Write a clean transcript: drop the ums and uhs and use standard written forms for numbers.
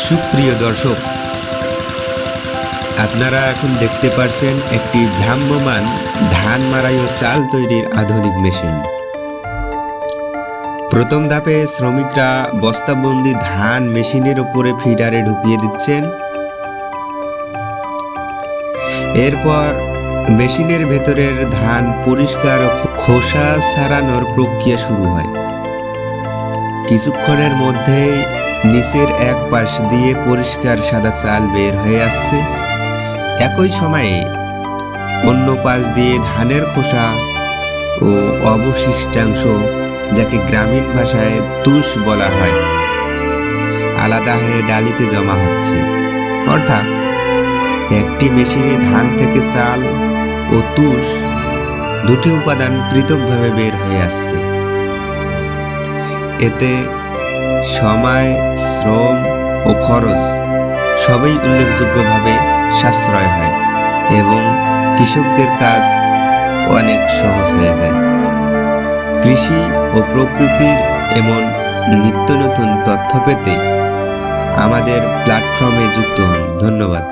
সুপ্রিয় দর্শক, আপনারা এখন দেখতে পাচ্ছেন একটি ভ্রাম্যমাণ ধান মাড়াই ও চাল তৈরির আধুনিক মেশিন। প্রথম ধাপে শ্রমিকরা বস্তাবন্দি ধান মেশিনের উপরে ফিডারে ঢুকিয়ে দিচ্ছেন। এরপর মেশিনের ভেতরের ধান পরিষ্কার খোসা ছাড়ানোর প্রক্রিয়া শুরু হয়। কিছুক্ষণের মধ্যেই নিচের এক পাশ দিয়ে পরিষ্কার সাদা চাল বের হয়ে আসছে। একই সময়ে অন্য পাশ দিয়ে ধানের খোসা ও অবশিষ্টাংশ, যাকে গ্রামীণ ভাষায় তুষ বলা হয়, আলাদা হয়ে ডালিতে জমা হচ্ছে। অর্থাৎ একটি মেশিনে ধান থেকে চাল ও তুষ দুটি উপাদান পৃথকভাবে বের হয়ে আসছে। এতে সময়, শ্রম ও খরচ সবই উল্লেখযোগ্যভাবে সাশ্রয় হয় এবং কৃষকদের কাজ অনেক সহজ হয়ে যায়। কৃষি ও প্রকৃতির এমন নিত্য নতুন তথ্য পেতে আমাদের প্ল্যাটফর্মে যুক্ত হন। ধন্যবাদ।